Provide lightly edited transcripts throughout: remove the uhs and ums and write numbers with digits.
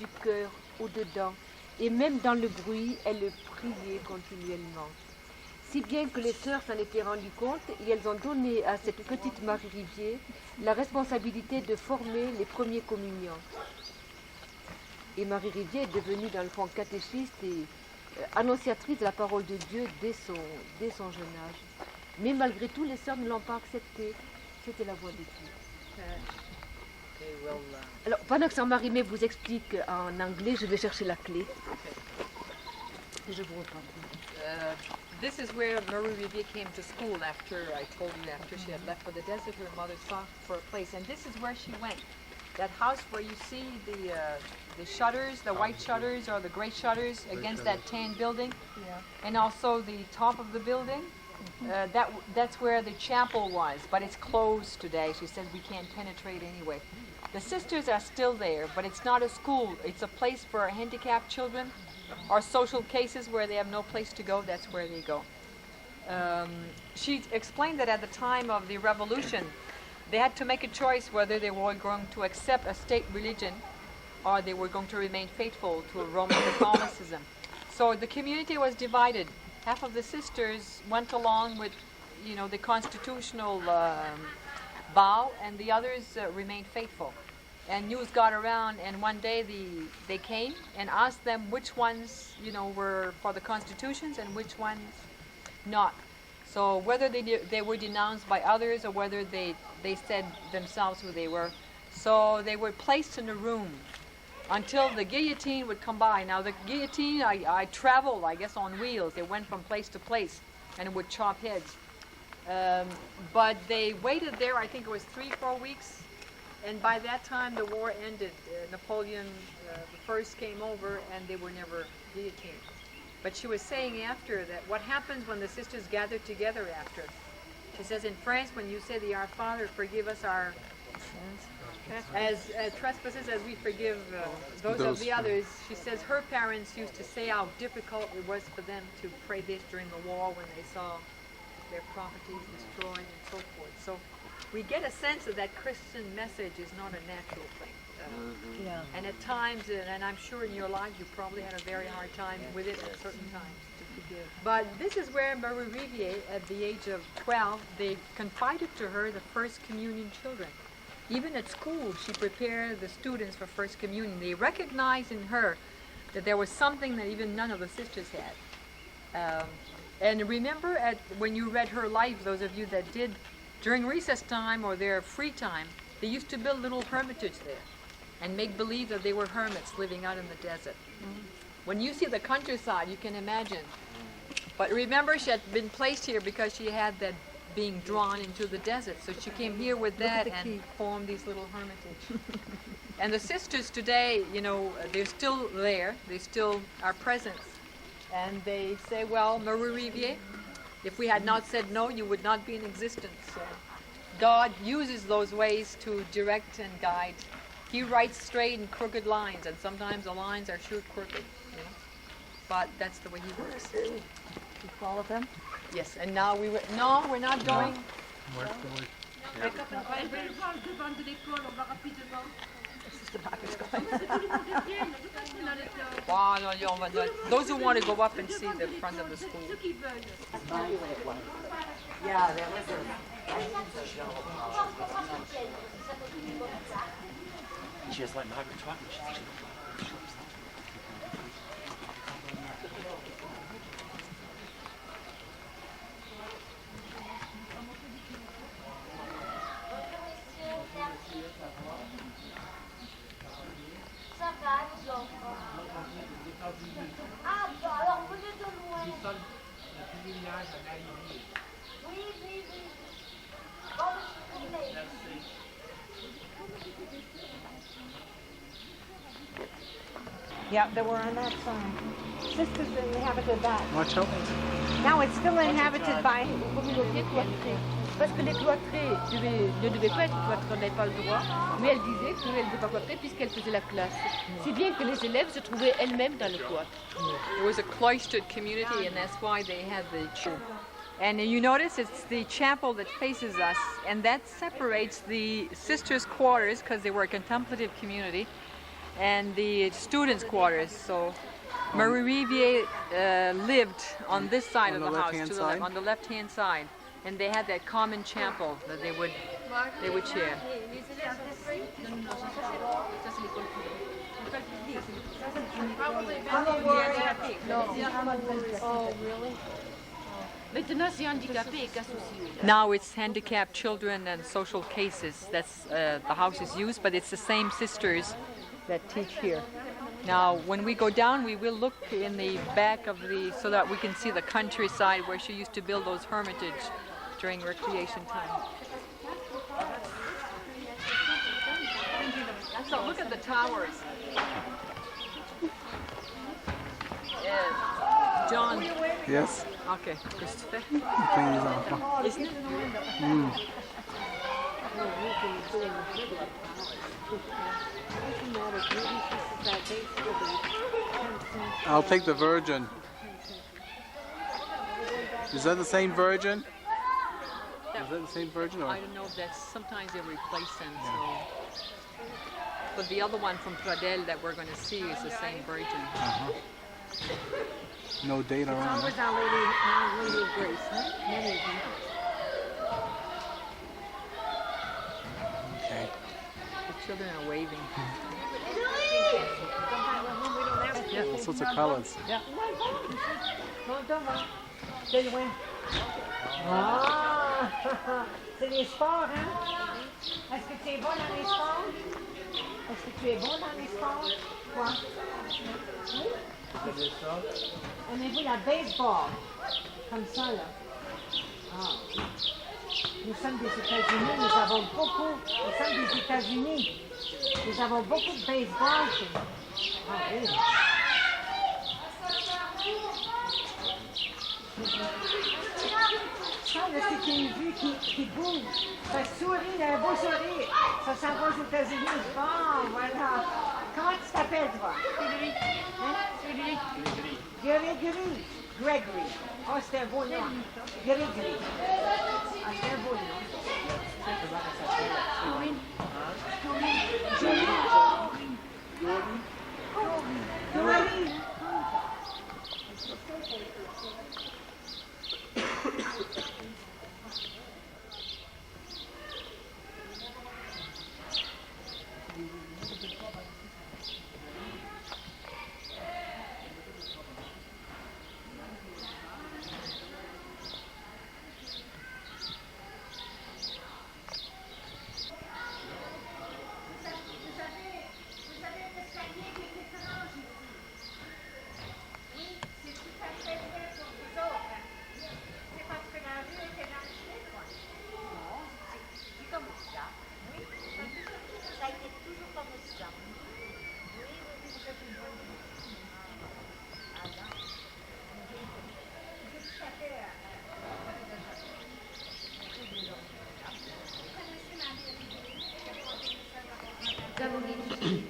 du cœur, au-dedans, et même dans le bruit, elles priaient continuellement. Si bien que les sœurs s'en étaient rendues compte et elles ont donné à cette petite Marie Rivier la responsabilité de former les premiers communiants. Et Marie Rivier est devenue dans le fond catéchiste et annonciatrice de la parole de Dieu dès son jeune âge. Mais malgré tout, les sœurs ne l'ont pas accepté. C'était la voix de Dieu. Alors, pendant que Sœur Marie-Mé vous explique en anglais, je vais chercher la clé. Et je vous reprends. This is where Marie Rivier came to school after, I told you, after she had left for the desert, her mother sought for a place. And this is where she went. That house where you see the shutters, the white shutters or the gray shutters against that tan building. Yeah. And also the top of the building. That's where the chapel was, but it's closed today. She says we can't penetrate anyway. The sisters are still there, but it's not a school. It's a place for handicapped children or social cases where they have no place to go. That's where they go. She explained that at the time of the revolution, they had to make a choice whether they were going to accept a state religion or they were going to remain faithful to Roman Catholicism. So the community was divided. Half of the sisters went along with, the constitutional vow, and the others remained faithful. And news got around, and one day they came and asked them which ones, were for the constitutions and which ones not. So whether they were denounced by others or whether they said themselves who they were. So they were placed in a room until the guillotine would come by. Now the guillotine, I traveled, I guess, on wheels. It went from place to place and it would chop heads. But they waited there, I think it was 3-4 weeks. And by that time the war ended. Napoleon I came over and they were never guillotined. But she was saying after that, what happens when the sisters gather together after? She says, in France, when you say the Our Father, forgive us our trespasses as we forgive those of the others. She says her parents used to say how difficult it was for them to pray this during the war when they saw their properties destroyed and so forth. So we get a sense of that Christian message is not a natural thing. Yeah. And at times, and I'm sure in your life you probably had a very hard time with it at certain times to forgive. But this is where Marie Rivier, at the age of 12, they confided to her the First Communion children. Even at school, she prepared the students for First Communion. They recognized in her that there was something that even none of the sisters had. And remember, when you read her life, those of you that did, during recess time or their free time, they used to build little hermitage there and make believe that they were hermits living out in the desert. Mm-hmm. When you see the countryside, you can imagine. But remember, she had been placed here because she had that being drawn into the desert. So she came here with that and formed these little hermitage. And the sisters today, they're still there. They still are present. And they say, well, Marie Rivier, if we had not said no, you would not be in existence. So God uses those ways to direct and guide. He writes straight and crooked lines, and sometimes the lines are sure crooked, But that's the way he works. You follow them? Yes, and now we're not going. Those who want to go up and see the front of the school. Yeah, there was she just let Margaret talk. Yeah, they were on that side. Sisters inhabited that. Watch out. Now it's still inhabited by communauté cloîtrée. Parce que les cloîtrés ne devaient pas être cloîtrés, n'avaient pas le droit, mais elle disait qu'elle n'était pas cloîtrée puisqu'elle faisait la classe. Si bien que les élèves se trouvaient elles-mêmes dans le cloître. It was a cloistered community, and that's why they had the church. And you notice it's the chapel that faces us, and that separates the sisters' quarters because they were a contemplative community. and the students' quarters. So Marie Riviere lived on this side of the house, to the left, on the left-hand side, and they had that common chapel that they would share. Oh, really? Maintenant, c'est handicapé et casse aussi. Now it's handicapped children and social cases. That's the house is used, but it's the same sisters that teach here. Now, when we go down, we will look in the back of so that we can see the countryside where she used to build those hermitage during recreation time. So look at the towers. John. Yes. Okay, Christopher. Clean these off. Isn't it? I'll take the Virgin. Is that the same Virgin? Is that the same Virgin? Or? I don't know if that's, sometimes they replace them, so. But the other one from Pradelles that we're going to see is the same Virgin. Uh-huh. No date on it. Always Our Lady of Grace, huh? Many of them. Okay. The children are waving. Yeah, all sorts of colors. Yeah. C'est loin. Ah! C'est les sports, hein? Est-ce que tu es bon dans les sports? Est-ce que tu es bon dans les sports? Quoi? Oui? Aimez-vous la baseball? Comme ça, là. Ah. Nous sommes des États-Unis, nous avons beaucoup. Nous sommes des États-Unis. Nous avons beaucoup de baseball chez nous. Ah oui. Ça, là, c'est une vue qui bouge. Ça sourit, il a un beau sourire. Ça s'en va aux États-Unis. Bon, voilà. Comment tu t'appelles, toi? Frédéric. Hein? Frédéric. Gregory. Gregory. Oh, c'est un beau nom. Gregory. Ah, c'est un beau nom. Jolie. Olivier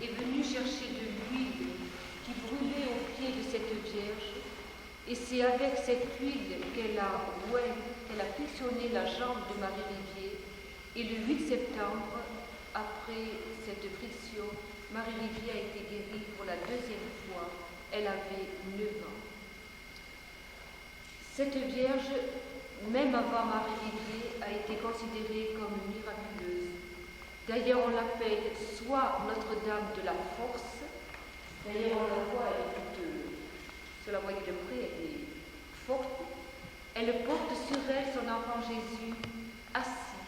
est venu chercher de l'huile qui brûlait au pied de cette Vierge, et c'est avec cette huile qu'elle a frictionné la jambe de Marie Rivière, et le 8 septembre, après cette friction, Marie Rivière a été guérie pour la deuxième fois. Elle avait 9 ans. Cette Vierge, même avant Marie Rivière, a été considérée comme miraculeuse. D'ailleurs, on l'appelle soit Notre-Dame de la Force. D'ailleurs, on la voit, elle est toute, si la voyez de près, elle est forte. Elle porte sur elle son enfant Jésus assis.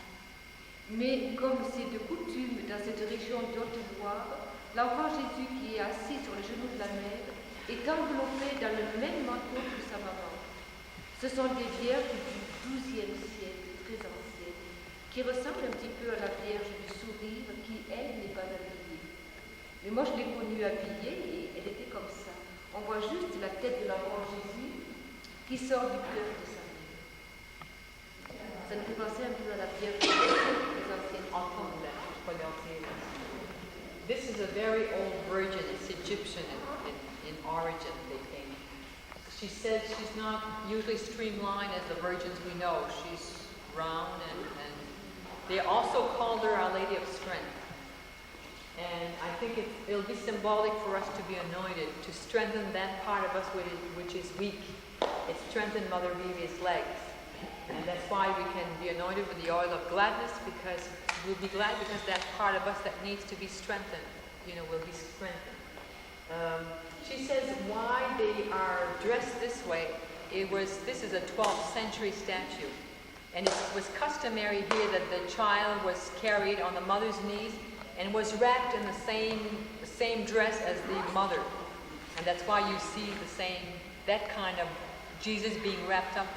Mais comme c'est de coutume dans cette région d'Haute-Loire, l'enfant Jésus qui est assis sur le genou de la mère est enveloppé dans le même manteau que sa maman. Ce sont des vierges du XIIe siècle, très anciennes, qui ressemblent un petit peu à la Vierge du Sourire, qui, elle, n'est pas habillée. Mais moi, je l'ai connue habillée et elle était comme ça. On voit juste la tête de l'enfant Jésus qui sort du cœur de sa mère. Ça me fait penser un peu à la Vierge des anciennes enfants. This is a very old virgin. It's Egyptian in origin, they think. She said she's not usually streamlined as the virgins we know. She's round and they also called her Our Lady of Strength. And I think it'll be symbolic for us to be anointed, to strengthen that part of us which is weak. It strengthened Mother Vivi's legs. And that's why we can be anointed with the oil of gladness, because we'll be glad because that part of us that needs to be strengthened, will be strengthened. She says why they are dressed this way. This is a 12th century statue. And it was customary here that the child was carried on the mother's knees and was wrapped in the same dress as the mother. And that's why you see that kind of Jesus being wrapped up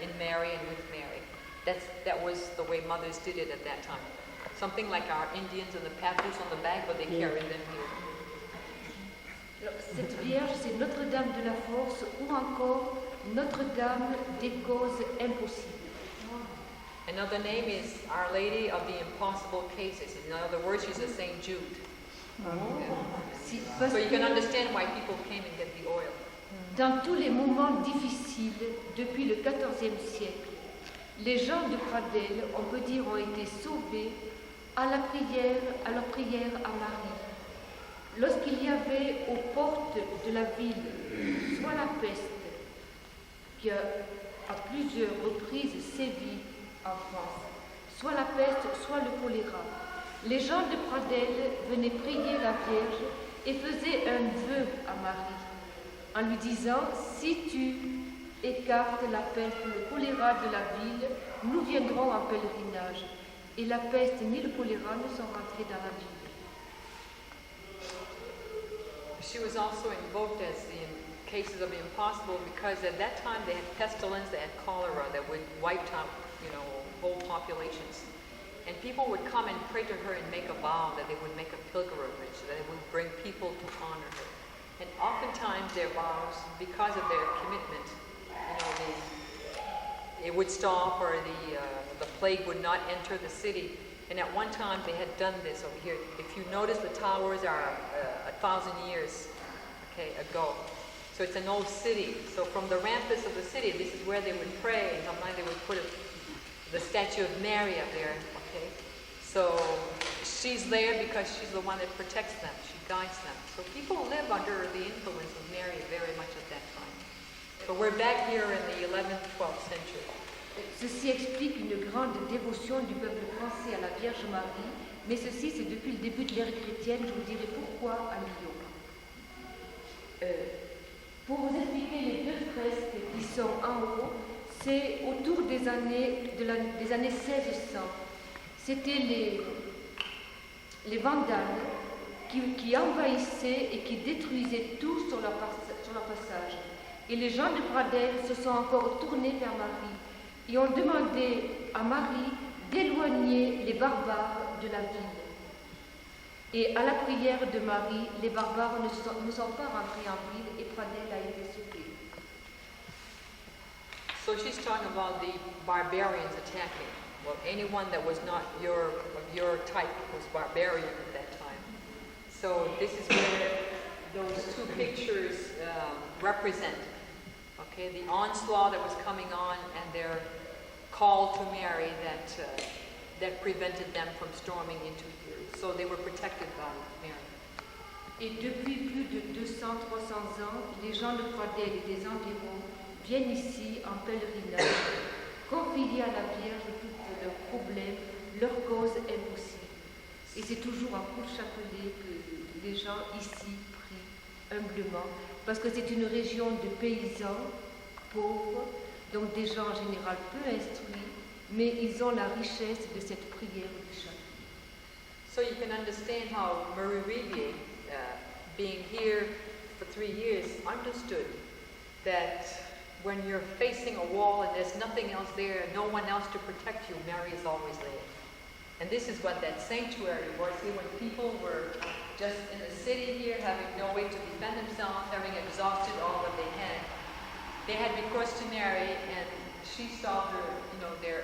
in Mary and with Mary. That was the way mothers did it at that time. Something like our Indians and the papoose on the back, but they carried them here. Alors, cette Vierge, c'est Notre-Dame de la Force ou encore Notre-Dame des causes impossibles. Another name is Our Lady of the Impossible Cases. In other words, she's a Saint Jude. So you can understand why people came and get the oil. Dans tous les moments difficiles depuis le XIVe siècle, les gens de Pradelles, on peut dire, ont été sauvés à leur prière à Marie. Lorsqu'il y avait aux portes de la ville soit la peste, qui a à plusieurs reprises sévi en France, soit la peste, soit le choléra, les gens de Pradelles venaient prier la Vierge et faisaient un vœu à Marie, en lui disant « Si tu écartes la peste ou le choléra de la ville, nous viendrons en pèlerinage. » Et la peste ni le choléra ne sont rentrés dans la ville. She was also invoked as the cases of the impossible because at that time they had pestilence, they had cholera that would wipe out, whole populations. And people would come and pray to her and make a vow that they would make a pilgrimage, that it would bring people to honor her. And oftentimes their vows, because of their commitment, it would stop or the plague would not enter the city. And at one time they had done this over here. If you notice, the towers are 1,000 years ago. So it's an old city. So from the ramparts of the city, this is where they would pray, and sometimes they would put the statue of Mary up there. Okay, so she's there because she's the one that protects them. She guides them. So people live under the influence of Mary very much at that time. So we're back here in the 11th, 12th century. Ceci explique une grande dévotion du peuple français à la Vierge Marie, mais ceci c'est depuis le début de l'ère chrétienne, je vous dirai pourquoi à Lyon. Pour vous expliquer les deux fresques qui sont en haut, c'est autour des années 1600. C'était les Vandales qui envahissaient et qui détruisaient tout sur leur passage. Et les gens de Pradelles se sont encore tournés vers Marie et ont demandé à Marie d'éloigner les barbares de la ville. Et à la prière de Marie, les barbares ne sont pas rentrés en ville et Pradelles a été sauvée. So she's talking about the barbarians attacking. Well, anyone that was not of your type was barbarian at that time. So this is where those two pictures represent. Okay, the onslaught that was coming on and their call to Mary that prevented them from storming into here. So they were protected by Mary. Et depuis plus de 200-300 ans, les gens de Pradelles et des environs viennent ici en pèlerinage, confier à la Vierge tous leurs problèmes, leurs causes impossibles. Et c'est toujours un coup de chapelet que les gens ici prient humblement, parce que c'est une région de paysans pauvres, donc des gens en général peu instruits, mais ils ont la richesse de cette prière du chapelet. So you can understand how Marie Riviere, being here for 3 years, understood that when you're facing a wall and there's nothing else there, no one else to protect you, Mary is always there. And this is what that sanctuary was here when people were just in the city here, having no way to defend themselves, having exhausted all that they had. They had recourse to Mary, and she stopped their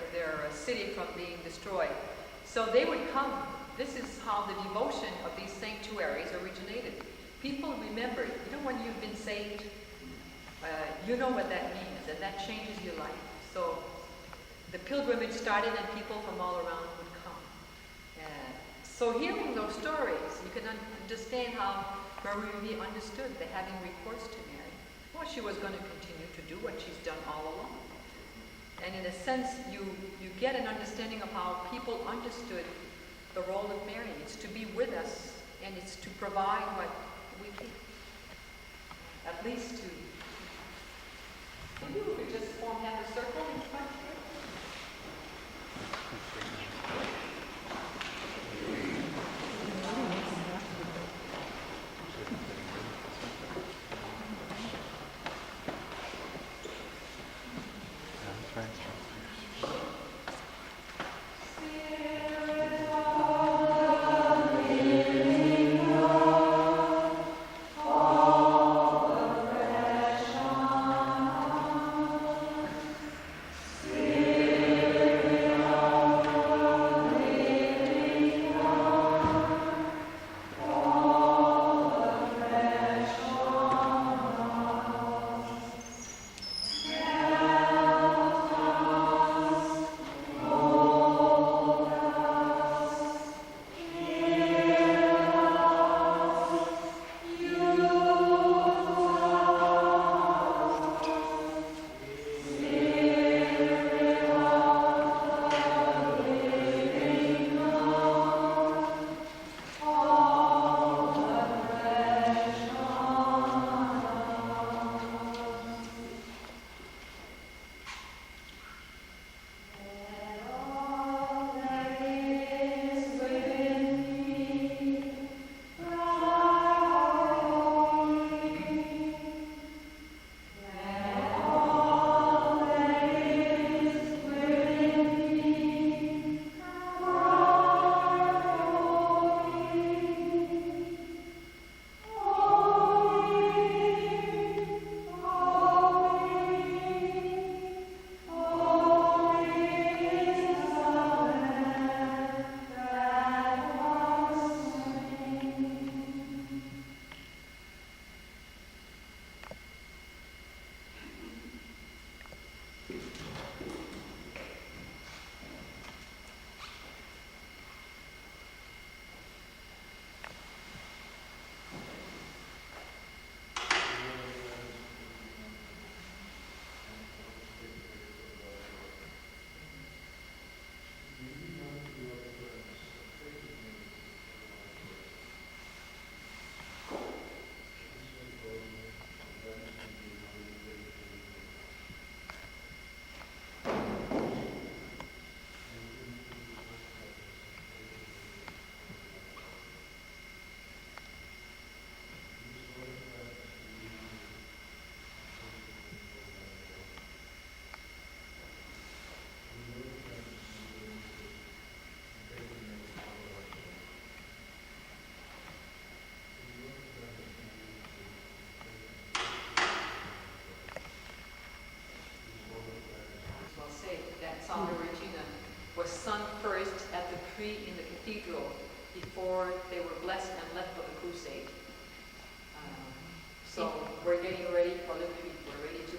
city from being destroyed. So they would come. This is how the devotion of these sanctuaries originated. People remember, when you've been saved, you know what that means, and that changes your life. So the pilgrimage started, and people from all around would come. So hearing those stories, you can understand how Marie understood the having recourse to Mary. Well, she was going to continue to do what she's done all along. And in a sense, you get an understanding of how people understood the role of Mary. It's to be with us, and it's to provide what we need. At least to... Maybe we could just have a circle in front here. Santa Regina was sung first at the tree in the cathedral before they were blessed and left for the crusade. So we're getting ready for the tree. We're ready to.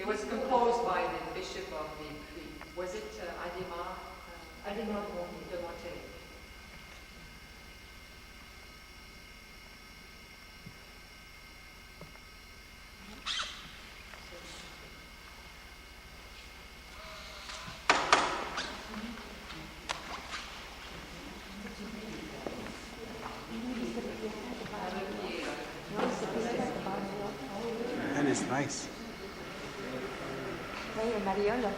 It was composed by the bishop of the tree. Was it Adhémar? Adhémar de Monterrey. That is nice. Oui, Mariole.